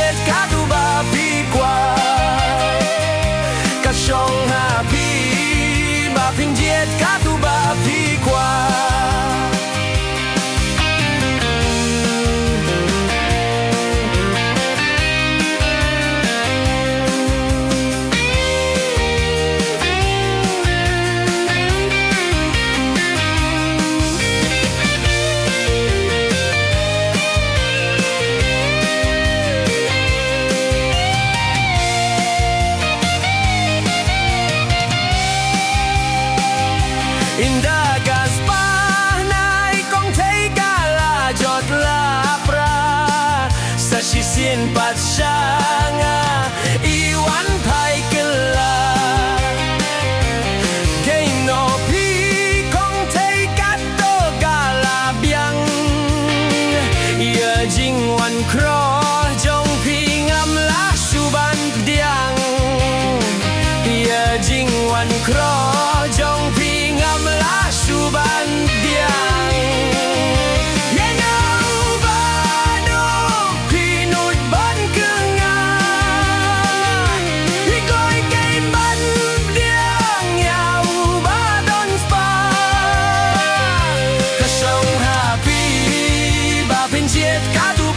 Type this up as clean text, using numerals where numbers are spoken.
chết cá tu ba pi qua cả sông hà pi ba phình chết cá tu ba pi qua Indah gaspa nai kong thấy cả là giọt la pra sa si sin pat sanga iwan thai kela kay no pi kong thấy cát to cả là biang ia jing wan kro jong pi ngam la suban diang ia jing wan kro jong pi la suban diang yang ngau ba do pinut ban kengan ikoi kai ban diang yau ba don spa ka sông hà pi ba phin chiết cá tu